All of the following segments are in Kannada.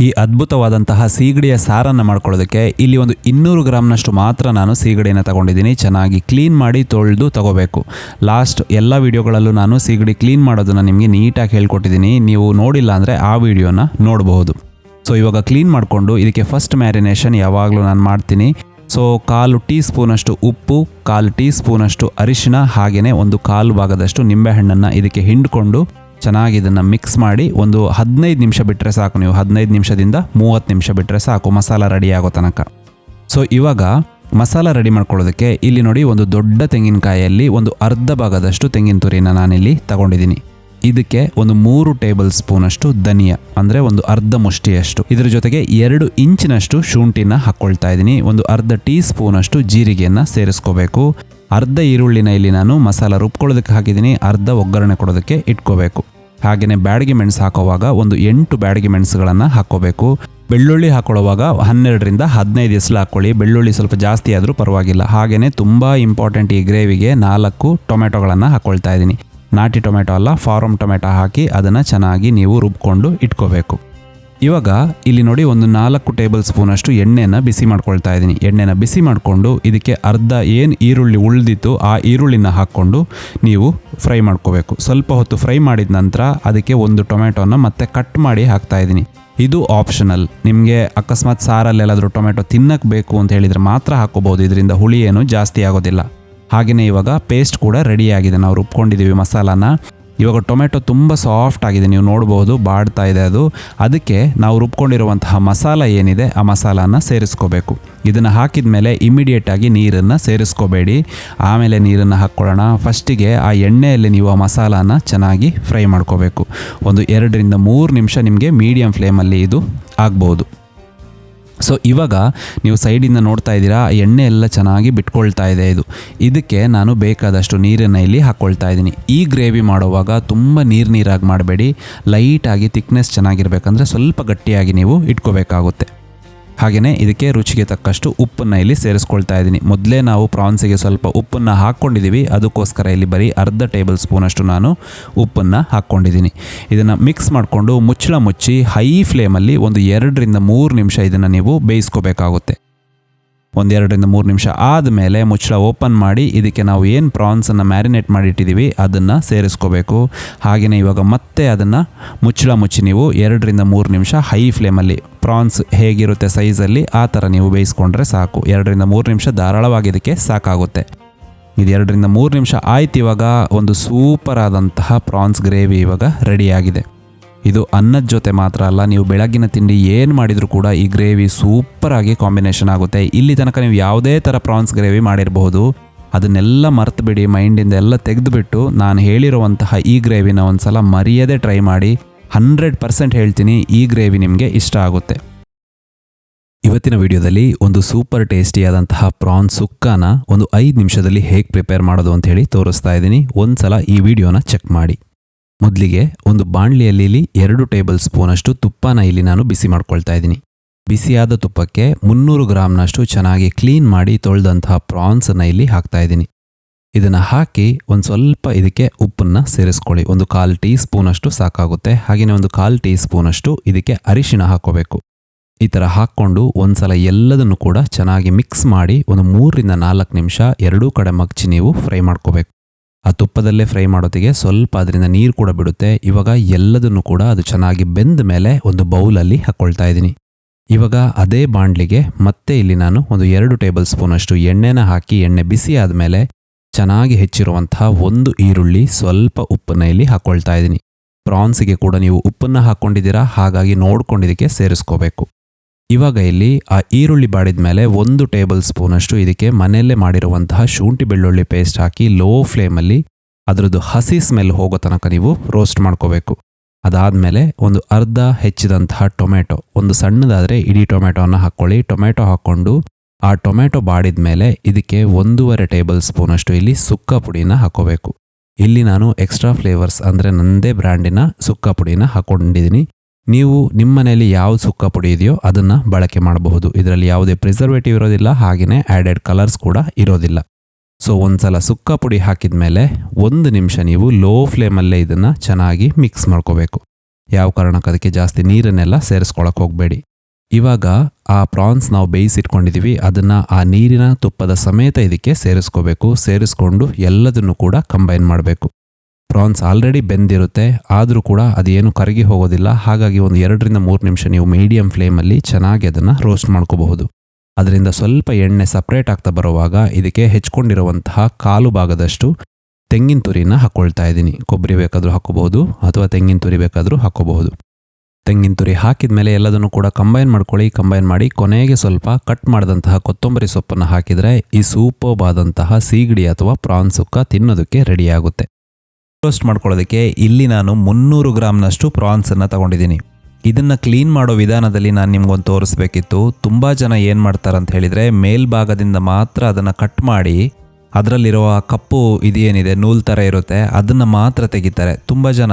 ಈ ಅದ್ಭುತವಾದಂತಹ ಸೀಗಡಿಯ ಸಾರನ್ನು ಮಾಡ್ಕೊಳ್ಳೋದಕ್ಕೆ ಇಲ್ಲಿ ಒಂದು 200 ಗ್ರಾಮ್ನಷ್ಟು ಮಾತ್ರ ನಾನು ಸೀಗಡಿಯನ್ನು ತಗೊಂಡಿದ್ದೀನಿ. ಚೆನ್ನಾಗಿ ಕ್ಲೀನ್ ಮಾಡಿ ತೊಳೆದು ತಗೋಬೇಕು. ಲಾಸ್ಟ್ ಎಲ್ಲ ವಿಡಿಯೋಗಳಲ್ಲೂ ನಾನು ಸೀಗಡಿ ಕ್ಲೀನ್ ಮಾಡೋದನ್ನು ನಿಮಗೆ ನೀಟಾಗಿ ಹೇಳ್ಕೊಟ್ಟಿದ್ದೀನಿ. ನೀವು ನೋಡಿಲ್ಲ ಅಂದರೆ ಆ ವಿಡಿಯೋನ ನೋಡಬಹುದು. ಸೊ ಇವಾಗ ಕ್ಲೀನ್ ಮಾಡಿಕೊಂಡು ಇದಕ್ಕೆ ಫಸ್ಟ್ ಮ್ಯಾರಿನೇಷನ್ ಯಾವಾಗಲೂ ನಾನು ಮಾಡ್ತೀನಿ. ಸೊ 1/4 ಟೀ ಸ್ಪೂನಷ್ಟು ಉಪ್ಪು, 1/4 ಟೀ ಸ್ಪೂನಷ್ಟು ಅರಿಶಿನ, ಹಾಗೆಯೇ 1/4 ಭಾಗದಷ್ಟು ನಿಂಬೆಹಣ್ಣನ್ನು ಇದಕ್ಕೆ ಹಿಂಡ್ಕೊಂಡು ಚೆನ್ನಾಗಿ ಇದನ್ನು ಮಿಕ್ಸ್ ಮಾಡಿ ಒಂದು 15 ನಿಮಿಷ ಬಿಟ್ಟರೆ ಸಾಕು. ನೀವು 15 ನಿಮಿಷದಿಂದ 30 ನಿಮಿಷ ಬಿಟ್ಟರೆ ಸಾಕು ಮಸಾಲ ರೆಡಿ ಆಗೋ ತನಕ. ಸೊ ಇವಾಗ ಮಸಾಲ ರೆಡಿ ಮಾಡ್ಕೊಳ್ಳೋದಕ್ಕೆ ಇಲ್ಲಿ ನೋಡಿ, ಒಂದು ದೊಡ್ಡ ತೆಂಗಿನಕಾಯಲ್ಲಿ ಒಂದು ಅರ್ಧ ಭಾಗದಷ್ಟು ತೆಂಗಿನ ತುರಿನ ನಾನಿಲ್ಲಿ ತಗೊಂಡಿದ್ದೀನಿ. ಇದಕ್ಕೆ ಒಂದು 3 ಟೇಬಲ್ ಸ್ಪೂನಷ್ಟು ಧನಿಯಾ ಅಂದರೆ ಒಂದು ಅರ್ಧ ಮುಷ್ಟಿಯಷ್ಟು, ಇದರ ಜೊತೆಗೆ 2 ಇಂಚಿನಷ್ಟು ಶುಂಠಿನ ಹಾಕ್ಕೊಳ್ತಾ ಇದ್ದೀನಿ. ಒಂದು ಅರ್ಧ ಟೀ ಸ್ಪೂನಷ್ಟು ಜೀರಿಗೆಯನ್ನು ಸೇರಿಸ್ಕೋಬೇಕು. ಅರ್ಧ ಈರುಳ್ಳಿನ ಇಲ್ಲಿ ನಾನು ಮಸಾಲ ರುಬ್ಕೊಳ್ಳೋದಕ್ಕೆ ಹಾಕಿದ್ದೀನಿ, ಅರ್ಧ ಒಗ್ಗರಣೆ ಕೊಡೋದಕ್ಕೆ ಇಟ್ಕೋಬೇಕು. ಹಾಗೆಯೇ ಬ್ಯಾಡಗಿ ಮೆಣಸು ಹಾಕೋವಾಗ ಒಂದು 8 ಬ್ಯಾಡಗಿ ಮೆಣಸುಗಳನ್ನು ಹಾಕ್ಕೋಬೇಕು. ಬೆಳ್ಳುಳ್ಳಿ ಹಾಕೊಳ್ಳುವಾಗ 12ರಿಂದ 15 ಎಸಳು ಹಾಕ್ಕೊಳ್ಳಿ. ಬೆಳ್ಳುಳ್ಳಿ ಸ್ವಲ್ಪ ಜಾಸ್ತಿ ಆದರೂ ಪರವಾಗಿಲ್ಲ. ಹಾಗೆಯೇ ತುಂಬ ಇಂಪಾರ್ಟೆಂಟ್ ಈ ಗ್ರೇವಿಗೆ 4 ಟೊಮೆಟೊಗಳನ್ನು ಹಾಕ್ಕೊಳ್ತಾ ಇದ್ದೀನಿ. ನಾಟಿ ಟೊಮೆಟೊ ಅಲ್ಲ, ಫಾರಮ್ ಟೊಮೆಟೊ ಹಾಕಿ ಅದನ್ನು ಚೆನ್ನಾಗಿ ನೀವು ರುಬ್ಕೊಂಡು ಇಟ್ಕೋಬೇಕು. ಇವಾಗ ಇಲ್ಲಿ ನೋಡಿ, ಒಂದು 4 ಟೇಬಲ್ ಸ್ಪೂನಷ್ಟು ಎಣ್ಣೆನ ಬಿಸಿ ಮಾಡ್ಕೊಳ್ತಾ ಇದ್ದೀನಿ. ಎಣ್ಣೆನ ಬಿಸಿ ಮಾಡಿಕೊಂಡು ಇದಕ್ಕೆ ಅರ್ಧ ಏನು ಈರುಳ್ಳಿ ಉಳಿದಿತ್ತು ಆ ಈರುಳ್ಳಿನ ಹಾಕ್ಕೊಂಡು ನೀವು ಫ್ರೈ ಮಾಡ್ಕೋಬೇಕು. ಸ್ವಲ್ಪ ಹೊತ್ತು ಫ್ರೈ ಮಾಡಿದ ನಂತರ ಅದಕ್ಕೆ ಒಂದು ಟೊಮೆಟೊನ ಮತ್ತೆ ಕಟ್ ಮಾಡಿ ಹಾಕ್ತಾ ಇದ್ದೀನಿ. ಇದು ಆಪ್ಷನಲ್. ನಿಮಗೆ ಅಕಸ್ಮಾತ್ ಸಾರಲ್ಲೆಲ್ಲಾದರೂ ಟೊಮೆಟೊ ತಿನ್ನಕ್ಕೆ ಬೇಕು ಅಂತ ಹೇಳಿದರೆ ಮಾತ್ರ ಹಾಕ್ಕೋಬೋದು. ಇದರಿಂದ ಹುಳಿ ಏನು ಜಾಸ್ತಿ ಆಗೋದಿಲ್ಲ. ಹಾಗೆಯೇ ಇವಾಗ ಪೇಸ್ಟ್ ಕೂಡ ರೆಡಿಯಾಗಿದೆ. ನಾವು ರುಬ್ಕೊಂಡಿದ್ದೀವಿ ಮಸಾಲಾನ. ಇವಾಗ ಟೊಮೆಟೊ ತುಂಬ ಸಾಫ್ಟ್ ಆಗಿದೆ, ನೀವು ನೋಡ್ಬೋದು, ಬಾಡ್ತಾ ಇದೆ ಅದು. ಅದಕ್ಕೆ ನಾವು ರುಬ್ಕೊಂಡಿರುವಂತಹ ಮಸಾಲ ಏನಿದೆ ಆ ಮಸಾಲಾನ ಸೇರಿಸ್ಕೋಬೇಕು. ಇದನ್ನು ಹಾಕಿದ ಮೇಲೆ ಇಮಿಡಿಯೇಟಾಗಿ ನೀರನ್ನು ಸೇರಿಸ್ಕೋಬೇಡಿ, ಆಮೇಲೆ ನೀರನ್ನು ಹಾಕ್ಕೊಳ್ಳೋಣ. ಫಸ್ಟಿಗೆ ಆ ಎಣ್ಣೆಯಲ್ಲಿ ನೀವು ಆ ಮಸಾಲಾನ ಚೆನ್ನಾಗಿ ಫ್ರೈ ಮಾಡ್ಕೋಬೇಕು. ಒಂದು 2ರಿಂದ 3 ನಿಮಿಷ ನಿಮಗೆ ಮೀಡಿಯಮ್ ಫ್ಲೇಮಲ್ಲಿ ಇದು ಆಗ್ಬೋದು. ಸೊ ಇವಾಗ ನೀವು ಸೈಡಿಂದ ನೋಡ್ತಾ ಇದ್ದೀರಾ, ಎಣ್ಣೆ ಎಲ್ಲ ಚೆನ್ನಾಗಿ ಬಿಟ್ಕೊಳ್ತಾ ಇದೆ. ಇದಕ್ಕೆ ನಾನು ಬೇಕಾದಷ್ಟು ನೀರನ್ನು ಇಲ್ಲಿ ಹಾಕ್ಕೊಳ್ತಾ ಇದ್ದೀನಿ. ಈ ಗ್ರೇವಿ ಮಾಡುವಾಗ ತುಂಬ ನೀರಾಗಿ ಮಾಡಬೇಡಿ. ಲೈಟಾಗಿ ಥಿಕ್ನೆಸ್ ಚೆನ್ನಾಗಿರಬೇಕಂದ್ರೆ ಸ್ವಲ್ಪ ಗಟ್ಟಿಯಾಗಿ ನೀವು ಇಟ್ಕೋಬೇಕಾಗುತ್ತೆ. ಹಾಗೆಯೇ ಇದಕ್ಕೆ ರುಚಿಗೆ ತಕ್ಕಷ್ಟು ಉಪ್ಪನ್ನು ಇಲ್ಲಿ ಸೇರಿಸ್ಕೊಳ್ತಾ ಇದ್ದೀನಿ. ಮೊದಲೇ ನಾವು ಪ್ರಾನ್ಸಿಗೆ ಸ್ವಲ್ಪ ಉಪ್ಪನ್ನು ಹಾಕ್ಕೊಂಡಿದ್ದೀವಿ, ಅದಕ್ಕೋಸ್ಕರ ಇಲ್ಲಿ ಬರೀ ಅರ್ಧ ಟೇಬಲ್ ಸ್ಪೂನಷ್ಟು ನಾನು ಉಪ್ಪನ್ನು ಹಾಕ್ಕೊಂಡಿದ್ದೀನಿ. ಇದನ್ನು ಮಿಕ್ಸ್ ಮಾಡಿಕೊಂಡು ಮುಚ್ಚಳ ಮುಚ್ಚಿ ಹೈ ಫ್ಲೇಮಲ್ಲಿ ಒಂದು 2ರಿಂದ 3 ನಿಮಿಷ ಇದನ್ನು ನೀವು ಬೇಯಿಸ್ಕೋಬೇಕಾಗುತ್ತೆ. ಒಂದು 2ರಿಂದ 3 ನಿಮಿಷ ಆದಮೇಲೆ ಮುಚ್ಚಳ ಓಪನ್ ಮಾಡಿ ಇದಕ್ಕೆ ನಾವು ಏನು ಪ್ರಾನ್ಸನ್ನು ಮ್ಯಾರಿನೇಟ್ ಮಾಡಿಟ್ಟಿದ್ದೀವಿ ಅದನ್ನು ಸೇರಿಸ್ಕೋಬೇಕು. ಹಾಗೆಯೇ ಇವಾಗ ಮತ್ತೆ ಅದನ್ನು ಮುಚ್ಚಳ ಮುಚ್ಚಿ ನೀವು 2ರಿಂದ 3 ನಿಮಿಷ ಹೈ ಫ್ಲೇಮಲ್ಲಿ, ಪ್ರಾನ್ಸ್ ಹೇಗಿರುತ್ತೆ ಸೈಜಲ್ಲಿ ಆ ಥರ ನೀವು ಬೇಯಿಸ್ಕೊಂಡ್ರೆ ಸಾಕು. 2ರಿಂದ 3 ನಿಮಿಷ ಧಾರಾಳವಾಗಿ ಇದಕ್ಕೆ ಸಾಕಾಗುತ್ತೆ. ಇದು 2ರಿಂದ 3 ನಿಮಿಷ ಆಯ್ತು. ಇವಾಗ ಒಂದು ಸೂಪರ್ ಆದಂತಹ ಪ್ರಾನ್ಸ್ ಗ್ರೇವಿ ಇವಾಗ ರೆಡಿಯಾಗಿದೆ. ಇದು ಅನ್ನದ ಜೊತೆ ಮಾತ್ರ ಅಲ್ಲ, ನೀವು ಬೆಳಗಿನ ತಿಂಡಿ ಏನು ಮಾಡಿದರೂ ಕೂಡ ಈ ಗ್ರೇವಿ ಸೂಪರಾಗಿ ಕಾಂಬಿನೇಷನ್ ಆಗುತ್ತೆ. ಇಲ್ಲಿ ತನಕ ನೀವು ಯಾವುದೇ ಥರ ಪ್ರಾನ್ಸ್ ಗ್ರೇವಿ ಮಾಡಿರಬಹುದು, ಅದನ್ನೆಲ್ಲ ಮರೆತು ಬಿಡಿ, ಮೈಂಡಿಂದ ಎಲ್ಲ ತೆಗೆದುಬಿಟ್ಟು ನಾನು ಹೇಳಿರುವಂತಹ ಈ ಗ್ರೇವಿನ ಒಂದು ಸಲ ಮರೆಯದೇ ಟ್ರೈ ಮಾಡಿ. 100% ಹೇಳ್ತೀನಿ, ಈ ಗ್ರೇವಿ ನಿಮಗೆ ಇಷ್ಟ ಆಗುತ್ತೆ. ಇವತ್ತಿನ ವಿಡಿಯೋದಲ್ಲಿ ಒಂದು ಸೂಪರ್ ಟೇಸ್ಟಿಯಾದಂತಹ ಪ್ರಾನ್ಸ್ ಸುಕ್ಕಾನ ಒಂದು 5 ನಿಮಿಷದಲ್ಲಿ ಹೇಗೆ ಪ್ರಿಪೇರ್ ಮಾಡೋದು ಅಂತ ಹೇಳಿ ತೋರಿಸ್ತಾ ಇದ್ದೀನಿ. ಒಂದು ಸಲ ಈ ವಿಡಿಯೋನ ಚೆಕ್ ಮಾಡಿ. ಮೊದಲಿಗೆ ಒಂದು ಬಾಣಲಿಯಲ್ಲಿ 2 ಟೇಬಲ್ ಸ್ಪೂನಷ್ಟು ತುಪ್ಪನ ಇಲ್ಲಿ ನಾನು ಬಿಸಿ ಮಾಡ್ಕೊಳ್ತಾ ಇದ್ದೀನಿ. ಬಿಸಿಯಾದ ತುಪ್ಪಕ್ಕೆ 300 ಗ್ರಾಮ್ನಷ್ಟು ಚೆನ್ನಾಗಿ ಕ್ಲೀನ್ ಮಾಡಿ ತೊಳೆದಂತಹ ಪ್ರಾನ್ಸನ್ನು ಇಲ್ಲಿ ಹಾಕ್ತಾ ಇದ್ದೀನಿ. ಇದನ್ನು ಹಾಕಿ ಒಂದು ಸ್ವಲ್ಪ ಇದಕ್ಕೆ ಉಪ್ಪನ್ನು ಸೇರಿಸ್ಕೊಳ್ಳಿ. ಒಂದು 1/4 ಟೀ ಸ್ಪೂನಷ್ಟು ಸಾಕಾಗುತ್ತೆ. ಹಾಗೆಯೇ ಒಂದು 1/4 ಟೀ ಸ್ಪೂನಷ್ಟು ಇದಕ್ಕೆ ಅರಿಶಿಣ ಹಾಕ್ಕೋಬೇಕು. ಈ ಥರ ಹಾಕ್ಕೊಂಡು ಒಂದ್ಸಲ ಎಲ್ಲದನ್ನು ಕೂಡ ಚೆನ್ನಾಗಿ ಮಿಕ್ಸ್ ಮಾಡಿ ಒಂದು 3ರಿಂದ 4 ನಿಮಿಷ ಎರಡೂ ಕಡೆ ಮಗ್ಚಿ ನೀವು ಫ್ರೈ ಮಾಡ್ಕೋಬೇಕು. ಆ ತುಪ್ಪದಲ್ಲೇ ಫ್ರೈ ಮಾಡೋತ್ತಿಗೆ ಸ್ವಲ್ಪ ಅದರಿಂದ ನೀರು ಕೂಡ ಬಿಡುತ್ತೆ. ಇವಾಗ ಎಲ್ಲದನ್ನು ಕೂಡ ಅದು ಚೆನ್ನಾಗಿ ಬೆಂದ ಮೇಲೆ ಒಂದು ಬೌಲಲ್ಲಿ ಹಾಕ್ಕೊಳ್ತಾ ಇದ್ದೀನಿ. ಇವಾಗ ಅದೇ ಬಾಣಲಿಗೆ ಮತ್ತೆ ಇಲ್ಲಿ ನಾನು ಒಂದು 2 ಟೇಬಲ್ ಸ್ಪೂನಷ್ಟು ಎಣ್ಣೆನ ಹಾಕಿ, ಎಣ್ಣೆ ಬಿಸಿ ಆದಮೇಲೆ ಚೆನ್ನಾಗಿ ಹೆಚ್ಚಿರುವಂತಹ 1 ಈರುಳ್ಳಿ, ಸ್ವಲ್ಪ ಉಪ್ಪನ್ನು ಇಲ್ಲಿ ಹಾಕ್ಕೊಳ್ತಾ ಇದ್ದೀನಿ. ಪ್ರಾನ್ಸಿಗೆ ಕೂಡ ನೀವು ಉಪ್ಪನ್ನು ಹಾಕ್ಕೊಂಡಿದ್ದೀರಾ, ಹಾಗಾಗಿ ನೋಡ್ಕೊಂಡಿದ್ದಕ್ಕೆ ಸೇರಿಸ್ಕೋಬೇಕು. ಇವಾಗ ಇಲ್ಲಿ ಆ ಈರುಳ್ಳಿ ಬಾಡಿದ ಮೇಲೆ 1 ಟೇಬಲ್ ಸ್ಪೂನಷ್ಟು ಇದಕ್ಕೆ ಮನೆಯಲ್ಲೇ ಮಾಡಿರುವಂತಹ ಶುಂಠಿ ಬೆಳ್ಳುಳ್ಳಿ ಪೇಸ್ಟ್ ಹಾಕಿ ಲೋ ಫ್ಲೇಮಲ್ಲಿ ಅದರದ್ದು ಹಸಿ ಸ್ಮೆಲ್ ಹೋಗೋ ತನಕ ನೀವು ರೋಸ್ಟ್ ಮಾಡ್ಕೋಬೇಕು. ಅದಾದಮೇಲೆ ಒಂದು ಅರ್ಧ ಹೆಚ್ಚಿದಂತಹ ಟೊಮೆಟೊ, ಒಂದು ಸಣ್ಣದಾದರೆ ಇಡೀ ಟೊಮೆಟೊನ ಹಾಕ್ಕೊಳ್ಳಿ. ಟೊಮೆಟೊ ಹಾಕ್ಕೊಂಡು ಆ ಟೊಮೆಟೊ ಬಾಡಿದ ಮೇಲೆ ಇದಕ್ಕೆ 1.5 ಟೇಬಲ್ ಸ್ಪೂನಷ್ಟು ಇಲ್ಲಿ ಸುಕ್ಕ ಪುಡಿನ ಹಾಕ್ಕೋಬೇಕು. ಇಲ್ಲಿ ನಾನು ಎಕ್ಸ್ಟ್ರಾ ಫ್ಲೇವರ್ಸ್ ಅಂದರೆ ನನ್ನದೇ ಬ್ರ್ಯಾಂಡಿನ ಸುಕ್ಕ ಪುಡಿನ ಹಾಕ್ಕೊಂಡಿದ್ದೀನಿ. ನೀವು ನಿಮ್ಮ ಮನೆಯಲ್ಲಿ ಯಾವ ಸುಕ್ಕ ಪುಡಿ ಇದೆಯೋ ಅದನ್ನು ಬಳಕೆ ಮಾಡಬಹುದು. ಇದರಲ್ಲಿ ಯಾವುದೇ ಪ್ರಿಸರ್ವೇಟಿವ್ ಇರೋದಿಲ್ಲ, ಹಾಗೆಯೇ ಆ್ಯಡೆಡ್ ಕಲರ್ಸ್ ಕೂಡ ಇರೋದಿಲ್ಲ. ಸೊ ಒಂದ್ಸಲ ಸುಕ್ಕ ಪುಡಿ ಹಾಕಿದ ಮೇಲೆ 1 ನಿಮಿಷ ನೀವು ಲೋ ಫ್ಲೇಮಲ್ಲೇ ಇದನ್ನು ಚೆನ್ನಾಗಿ ಮಿಕ್ಸ್ ಮಾಡ್ಕೋಬೇಕು. ಯಾವ ಕಾರಣಕ್ಕೆ ಅದಕ್ಕೆ ಜಾಸ್ತಿ ನೀರನ್ನೆಲ್ಲ ಸೇರಿಸ್ಕೊಳಕ್ಕೆ ಹೋಗಬೇಡಿ. ಇವಾಗ ಆ ಪ್ರಾನ್ಸ್ ನಾವು ಬೇಯಿಸಿಟ್ಕೊಂಡಿದ್ದೀವಿ, ಅದನ್ನು ಆ ನೀರಿನ ತುಪ್ಪದ ಸಮೇತ ಇದಕ್ಕೆ ಸೇರಿಸ್ಕೋಬೇಕು. ಸೇರಿಸ್ಕೊಂಡು ಎಲ್ಲದನ್ನು ಕೂಡ ಕಂಬೈನ್ ಮಾಡಬೇಕು. ಪ್ರಾನ್ಸ್ ಆಲ್ರೆಡಿ ಬೆಂದಿರುತ್ತೆ, ಆದರೂ ಕೂಡ ಅದೇನು ಕರಗಿ ಹೋಗೋದಿಲ್ಲ. ಹಾಗಾಗಿ ಒಂದು 2-3 ನಿಮಿಷ ನೀವು ಮೀಡಿಯಂ ಫ್ಲೇಮಲ್ಲಿ ಚೆನ್ನಾಗಿ ಅದನ್ನು ರೋಸ್ಟ್ ಮಾಡ್ಕೋಬಹುದು. ಅದರಿಂದ ಸ್ವಲ್ಪ ಎಣ್ಣೆ ಸಪ್ರೇಟ್ ಆಗ್ತಾ ಬರುವಾಗ ಇದಕ್ಕೆ ಹೆಚ್ಕೊಂಡಿರುವಂತಹ 1/4 ಭಾಗದಷ್ಟು ತೆಂಗಿನ ತುರಿನ ಹಾಕ್ಕೊಳ್ತಾ ಇದ್ದೀನಿ. ಕೊಬ್ಬರಿ ಬೇಕಾದರೂ ಹಾಕೋಬಹುದು ಅಥವಾ ತೆಂಗಿನ ತುರಿ ಬೇಕಾದರೂ ಹಾಕೋಬಹುದು. ತೆಂಗಿನ ತುರಿ ಹಾಕಿದ ಮೇಲೆ ಎಲ್ಲದನ್ನು ಕೂಡ ಕಂಬೈನ್ ಮಾಡ್ಕೊಳ್ಳಿ. ಕಂಬೈನ್ ಮಾಡಿ ಕೊನೆಗೆ ಸ್ವಲ್ಪ ಕಟ್ ಮಾಡಿದಂತಹ ಕೊತ್ತಂಬರಿ ಸೊಪ್ಪನ್ನು ಹಾಕಿದರೆ ಈ ಸೂಪರ್ಬ್ ಆದಂತಹ ಸೀಗಡಿ ಅಥವಾ ಪ್ರಾನ್ ಸುಕ್ಕ ತಿನ್ನೋದಕ್ಕೆ ರೆಡಿಯಾಗುತ್ತೆ. ರೋಸ್ಟ್ ಮಾಡ್ಕೊಳ್ಳೋದಕ್ಕೆ ಇಲ್ಲಿ ನಾನು 300 ಗ್ರಾಮ್ನಷ್ಟು ಪ್ರಾನ್ಸನ್ನು ತಗೊಂಡಿದ್ದೀನಿ. ಇದನ್ನು ಕ್ಲೀನ್ ಮಾಡೋ ವಿಧಾನದಲ್ಲಿ ನಾನು ನಿಮ್ಗೊಂದು ತೋರಿಸ್ಬೇಕಿತ್ತು. ತುಂಬ ಜನ ಏನು ಮಾಡ್ತಾರಂತ ಹೇಳಿದರೆ ಮೇಲ್ಭಾಗದಿಂದ ಮಾತ್ರ ಅದನ್ನು ಕಟ್ ಮಾಡಿ ಅದರಲ್ಲಿರುವ ಕಪ್ಪು ಇದೇನಿದೆ ನೂಲು ಥರ ಇರುತ್ತೆ ಅದನ್ನು ಮಾತ್ರ ತೆಗಿತಾರೆ. ತುಂಬ ಜನ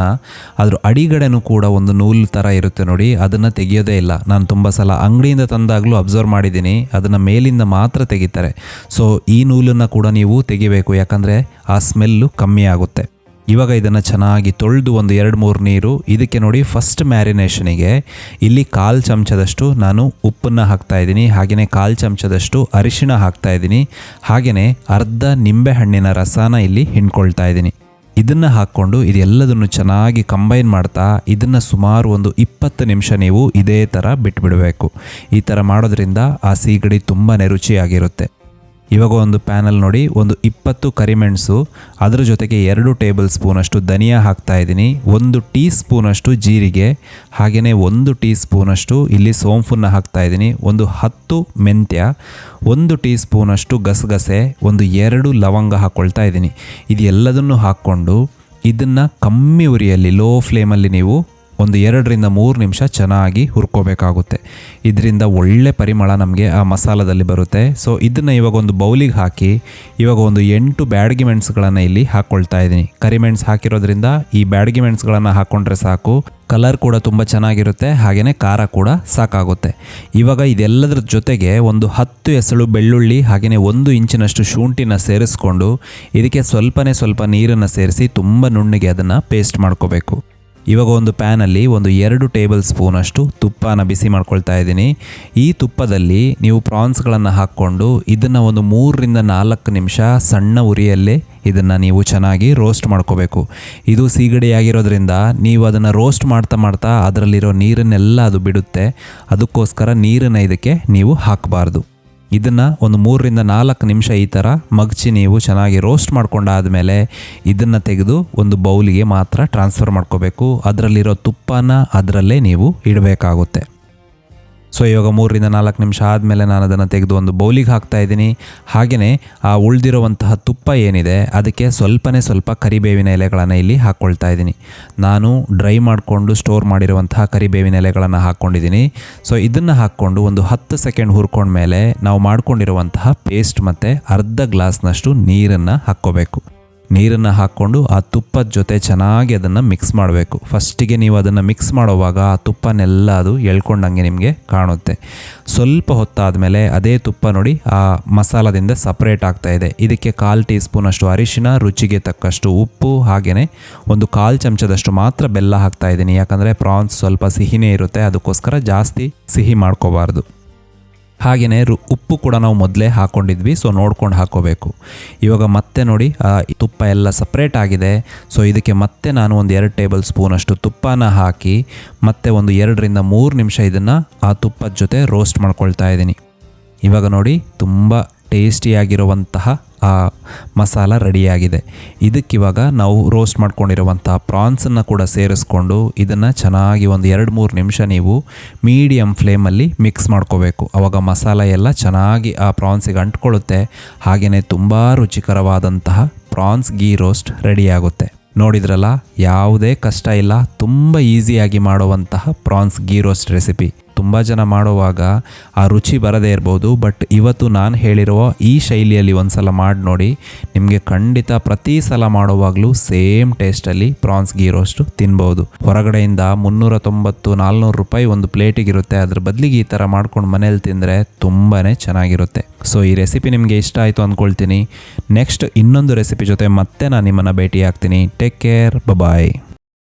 ಅದ್ರ ಅಡಿಗಡೆನೂ ಕೂಡ ಒಂದು ನೂಲು ಥರ ಇರುತ್ತೆ ನೋಡಿ, ಅದನ್ನು ತೆಗಿಯೋದೇ ಇಲ್ಲ. ನಾನು ತುಂಬ ಸಲ ಅಂಗಡಿಯಿಂದ ತಂದಾಗಲೂ ಅಬ್ಸರ್ವ್ ಮಾಡಿದ್ದೀನಿ, ಅದನ್ನು ಮೇಲಿಂದ ಮಾತ್ರ ತೆಗಿತಾರೆ. ಸೊ ಈ ನೂಲನ್ನು ಕೂಡ ನೀವು ತೆಗಿಬೇಕು, ಯಾಕಂದರೆ ಆ ಸ್ಮೆಲ್ಲು ಕಮ್ಮಿ ಆಗುತ್ತೆ. ಇವಾಗ ಇದನ್ನು ಚೆನ್ನಾಗಿ ತೊಳೆದು ಒಂದು 2-3 ನೀರು ಇದಕ್ಕೆ ನೋಡಿ. ಫಸ್ಟ್ ಮ್ಯಾರಿನೇಷನಿಗೆ ಇಲ್ಲಿ 1/4 ಚಮಚದಷ್ಟು ನಾನು ಉಪ್ಪನ್ನು ಹಾಕ್ತಾಯಿದ್ದೀನಿ. ಹಾಗೆಯೇ 1/4 ಚಮಚದಷ್ಟು ಅರಿಶಿಣ ಹಾಕ್ತಾಯಿದ್ದೀನಿ. ಹಾಗೆಯೇ ಅರ್ಧ ನಿಂಬೆಹಣ್ಣಿನ ರಸನ ಇಲ್ಲಿ ಹಿಂಡ್ಕೊಳ್ತಾ ಇದ್ದೀನಿ. ಇದನ್ನು ಹಾಕ್ಕೊಂಡು ಇದೆಲ್ಲದನ್ನು ಚೆನ್ನಾಗಿ ಕಂಬೈನ್ ಮಾಡ್ತಾ ಇದನ್ನು ಸುಮಾರು ಒಂದು 20 ನಿಮಿಷ ನೀವು ಇದೇ ಥರ ಬಿಟ್ಬಿಡಬೇಕು. ಈ ಥರ ಮಾಡೋದ್ರಿಂದ ಆ ಸೀಗಡಿ ತುಂಬಾ ರುಚಿಯಾಗಿರುತ್ತೆ. ಇವಾಗ ಒಂದು ಪ್ಯಾನಲ್ಲಿ ನೋಡಿ, ಒಂದು 20 ಕರಿಮೆಣಸು, ಅದರ ಜೊತೆಗೆ 2 ಟೇಬಲ್ ಸ್ಪೂನಷ್ಟು ಧನಿಯಾ ಹಾಕ್ತಾ ಇದ್ದೀನಿ, 1 ಟೀ ಸ್ಪೂನಷ್ಟು ಜೀರಿಗೆ, ಹಾಗೆಯೇ 1 ಟೀ ಸ್ಪೂನಷ್ಟು ಇಲ್ಲಿ ಸೋಂಪನ್ನು ಹಾಕ್ತಾ ಇದ್ದೀನಿ, ಒಂದು 10 ಮೆಂತ್ಯ, 1 ಟೀ ಸ್ಪೂನಷ್ಟು ಗಸಗಸೆ, ಒಂದು 2 ಲವಂಗ ಹಾಕ್ಕೊಳ್ತಾ ಇದ್ದೀನಿ. ಇದೆಲ್ಲದನ್ನು ಹಾಕ್ಕೊಂಡು ಇದನ್ನು ಕಮ್ಮಿ ಉರಿಯಲ್ಲಿ ಲೋ ಫ್ಲೇಮಲ್ಲಿ ನೀವು ಒಂದು 2-3 ನಿಮಿಷ ಚೆನ್ನಾಗಿ ಹುರ್ಕೋಬೇಕಾಗುತ್ತೆ. ಇದರಿಂದ ಒಳ್ಳೆ ಪರಿಮಳ ನಮಗೆ ಆ ಮಸಾಲದಲ್ಲಿ ಬರುತ್ತೆ. ಸೊ ಇದನ್ನು ಇವಾಗ ಒಂದು ಬೌಲಿಗೆ ಹಾಕಿ ಇವಾಗ ಒಂದು 8 ಬ್ಯಾಡಗಿ ಮೆಣಸುಗಳನ್ನು ಇಲ್ಲಿ ಹಾಕ್ಕೊಳ್ತಾ ಇದ್ದೀನಿ. ಕರಿಮೆಣಸು ಹಾಕಿರೋದ್ರಿಂದ ಈ ಬ್ಯಾಡಗಿ ಮೆಣಸುಗಳನ್ನು ಹಾಕ್ಕೊಂಡ್ರೆ ಸಾಕು. ಕಲರ್ ಕೂಡ ತುಂಬ ಚೆನ್ನಾಗಿರುತ್ತೆ, ಹಾಗೆಯೇ ಖಾರ ಕೂಡ ಸಾಕಾಗುತ್ತೆ. ಇವಾಗ ಇದೆಲ್ಲದರ ಜೊತೆಗೆ ಒಂದು 10 ಎಸಳು ಬೆಳ್ಳುಳ್ಳಿ, ಹಾಗೆಯೇ 1 ಇಂಚಿನಷ್ಟು ಶುಂಠಿನ ಸೇರಿಸ್ಕೊಂಡು ಇದಕ್ಕೆ ಸ್ವಲ್ಪ ನೀರನ್ನು ಸೇರಿಸಿ ತುಂಬ ನುಣ್ಣಗೆ ಅದನ್ನು ಪೇಸ್ಟ್ ಮಾಡ್ಕೋಬೇಕು. ಇವಾಗ ಒಂದು ಪ್ಯಾನಲ್ಲಿ ಒಂದು 2 ಟೇಬಲ್ ಸ್ಪೂನಷ್ಟು ತುಪ್ಪನ ಬಿಸಿ ಮಾಡ್ಕೊಳ್ತಾ ಇದ್ದೀನಿ. ಈ ತುಪ್ಪದಲ್ಲಿ ನೀವು ಪ್ರಾನ್ಸ್ಗಳನ್ನು ಹಾಕ್ಕೊಂಡು ಇದನ್ನು ಒಂದು 3-4 ನಿಮಿಷ ಸಣ್ಣ ಉರಿಯಲ್ಲೇ ಇದನ್ನು ನೀವು ಚೆನ್ನಾಗಿ ರೋಸ್ಟ್ ಮಾಡ್ಕೋಬೇಕು. ಇದು ಸೀಗಡಿ ಆಗಿರೋದ್ರಿಂದ ನೀವು ಅದನ್ನು ರೋಸ್ಟ್ ಮಾಡ್ತಾ ಅದರಲ್ಲಿರೋ ನೀರನ್ನೆಲ್ಲ ಅದು ಬಿಡುತ್ತೆ. ಅದಕ್ಕೋಸ್ಕರ ನೀರನ್ನು ಇದಕ್ಕೆ ನೀವು ಹಾಕಬಾರ್ದು. ಇದನ್ನು ಒಂದು 3-4 ನಿಮಿಷ ಈ ಥರ ಮಗ್ಚಿ ನೀವು ಚೆನ್ನಾಗಿ ರೋಸ್ಟ್ ಮಾಡ್ಕೊಂಡಾದಮೇಲೆ ಇದನ್ನು ತೆಗೆದು ಒಂದು ಬೌಲಿಗೆ ಮಾತ್ರ ಟ್ರಾನ್ಸ್ಫರ್ ಮಾಡ್ಕೋಬೇಕು. ಅದರಲ್ಲಿರೋ ತುಪ್ಪನ ಅದರಲ್ಲೇ ನೀವು ಇಡಬೇಕಾಗುತ್ತೆ. ಸೊ ಇವಾಗ 3-4 ನಿಮಿಷ ಆದಮೇಲೆ ನಾನು ಅದನ್ನು ತೆಗೆದು ಒಂದು ಬೌಲಿಗೆ ಹಾಕ್ತಾ ಇದ್ದೀನಿ. ಹಾಗೆಯೇ ಆ ಉಳಿದಿರುವಂತಹ ತುಪ್ಪ ಏನಿದೆ ಅದಕ್ಕೆ ಸ್ವಲ್ಪ ಕರಿಬೇವಿನ ಎಲೆಗಳನ್ನು ಇಲ್ಲಿ ಹಾಕ್ಕೊಳ್ತಾ ಇದ್ದೀನಿ. ನಾನು ಡ್ರೈ ಮಾಡಿಕೊಂಡು ಸ್ಟೋರ್ ಮಾಡಿರುವಂತಹ ಕರಿಬೇವಿನ ಎಲೆಗಳನ್ನು ಹಾಕ್ಕೊಂಡಿದ್ದೀನಿ. ಸೊ ಇದನ್ನು ಹಾಕ್ಕೊಂಡು ಒಂದು 10 ಸೆಕೆಂಡ್ ಹುರ್ಕೊಂಡ್ಮೇಲೆ ನಾವು ಮಾಡ್ಕೊಂಡಿರುವಂತಹ ಪೇಸ್ಟ್ ಮತ್ತು ಅರ್ಧ ಗ್ಲಾಸ್ನಷ್ಟು ನೀರನ್ನು ಹಾಕ್ಕೋಬೇಕು. ನೀರನ್ನು ಹಾಕ್ಕೊಂಡು ಆ ತುಪ್ಪದ ಜೊತೆ ಚೆನ್ನಾಗಿ ಅದನ್ನು ಮಿಕ್ಸ್ ಮಾಡಬೇಕು. ಫಸ್ಟಿಗೆ ನೀವು ಅದನ್ನು ಮಿಕ್ಸ್ ಮಾಡೋವಾಗ ಆ ತುಪ್ಪನೆಲ್ಲ ಅದು ಎಳ್ಕೊಂಡಂಗೆ ನಿಮಗೆ ಕಾಣುತ್ತೆ. ಸ್ವಲ್ಪ ಹೊತ್ತಾದಮೇಲೆ ಅದೇ ತುಪ್ಪ ನೋಡಿ ಆ ಮಸಾಲದಿಂದ ಸಪ್ರೇಟ್ ಆಗ್ತಾ ಇದೆ. ಇದಕ್ಕೆ 1/4 ಟೀ ಸ್ಪೂನಷ್ಟು ಅರಿಶಿನ, ರುಚಿಗೆ ತಕ್ಕಷ್ಟು ಉಪ್ಪು, ಹಾಗೆಯೇ ಒಂದು 1/4 ಚಮಚದಷ್ಟು ಮಾತ್ರ ಬೆಲ್ಲ ಹಾಕ್ತಾ ಇದ್ದೀನಿ. ಯಾಕಂದರೆ ಪ್ರಾನ್ಸ್ ಸ್ವಲ್ಪ ಸಿಹಿನೇ ಇರುತ್ತೆ, ಅದಕ್ಕೋಸ್ಕರ ಜಾಸ್ತಿ ಸಿಹಿ ಮಾಡ್ಕೋಬಾರ್ದು. ಹಾಗೆಯೇ ಉಪ್ಪು ಕೂಡ ನಾವು ಮೊದಲೇ ಹಾಕ್ಕೊಂಡಿದ್ವಿ, ಸೊ ನೋಡ್ಕೊಂಡು ಹಾಕ್ಕೋಬೇಕು. ಇವಾಗ ಮತ್ತೆ ನೋಡಿ ತುಪ್ಪ ಎಲ್ಲ ಸಪ್ರೇಟ್ ಆಗಿದೆ. ಸೊ ಇದಕ್ಕೆ ಮತ್ತೆ ನಾನು ಒಂದು 2 ಟೇಬಲ್ ಸ್ಪೂನಷ್ಟು ತುಪ್ಪನ ಹಾಕಿ ಮತ್ತೆ ಒಂದು 2-3 ನಿಮಿಷ ಇದನ್ನು ಆ ತುಪ್ಪದ ಜೊತೆ ರೋಸ್ಟ್ ಮಾಡ್ಕೊಳ್ತಾ ಇದ್ದೀನಿ. ಇವಾಗ ನೋಡಿ ತುಂಬ ಟೇಸ್ಟಿಯಾಗಿರುವಂತಹ ಆ ಮಸಾಲ ರೆಡಿಯಾಗಿದೆ. ಇದಕ್ಕಿವಾಗ ನಾವು ರೋಸ್ಟ್ ಮಾಡ್ಕೊಂಡಿರುವಂಥ ಪ್ರಾನ್ಸನ್ನು ಕೂಡ ಸೇರಿಸ್ಕೊಂಡು ಇದನ್ನು ಚೆನ್ನಾಗಿ ಒಂದು 2-3 ನಿಮಿಷ ನೀವು ಮೀಡಿಯಮ್ ಫ್ಲೇಮಲ್ಲಿ ಮಿಕ್ಸ್ ಮಾಡ್ಕೋಬೇಕು. ಆವಾಗ ಮಸಾಲ ಎಲ್ಲ ಚೆನ್ನಾಗಿ ಆ ಪ್ರಾನ್ಸಿಗೆ ಅಂಟ್ಕೊಳ್ಳುತ್ತೆ. ಹಾಗೆಯೇ ತುಂಬ ರುಚಿಕರವಾದಂತಹ ಪ್ರಾನ್ಸ್ ಗೀ ರೋಸ್ಟ್ ರೆಡಿಯಾಗುತ್ತೆ. ನೋಡಿದ್ರಲ್ಲ, ಯಾವುದೇ ಕಷ್ಟ ಇಲ್ಲ, ತುಂಬ ಈಸಿಯಾಗಿ ಮಾಡುವಂತಹ ಪ್ರಾನ್ಸ್ ಗೀ ರೋಸ್ಟ್ ರೆಸಿಪಿ. ತುಂಬ ಜನ ಮಾಡುವಾಗ ಆ ರುಚಿ ಬರದೇ ಇರ್ಬೋದು, ಬಟ್ ಇವತ್ತು ನಾನು ಹೇಳಿರುವ ಈ ಶೈಲಿಯಲ್ಲಿ ಒಂದು ಸಲ ಮಾಡಿ ನೋಡಿ, ನಿಮಗೆ ಖಂಡಿತ ಪ್ರತಿ ಸಲ ಮಾಡುವಾಗಲೂ ಸೇಮ್ ಟೇಸ್ಟಲ್ಲಿ ಪ್ರಾನ್ಸ್ ಗೀ ರೋಸ್ಟು ತಿನ್ಬೋದು. ಹೊರಗಡೆಯಿಂದ 390-400 ರೂಪಾಯಿ ಒಂದು ಪ್ಲೇಟಿಗಿರುತ್ತೆ. ಅದ್ರ ಬದಲಿಗೆ ಈ ಥರ ಮಾಡ್ಕೊಂಡು ಮನೇಲಿ ತಿಂದರೆ ತುಂಬಾ ಚೆನ್ನಾಗಿರುತ್ತೆ. ಸೊ ಈ ರೆಸಿಪಿ ನಿಮಗೆ ಇಷ್ಟ ಆಯಿತು ಅಂದ್ಕೊಳ್ತೀನಿ. ನೆಕ್ಸ್ಟ್ ಇನ್ನೊಂದು ರೆಸಿಪಿ ಜೊತೆ ಮತ್ತೆ ನಾನು ನಿಮ್ಮನ್ನು ಭೇಟಿ ಆಗ್ತೀನಿ. ಟೇಕ್ ಕೇರ್, ಬಾಯ್.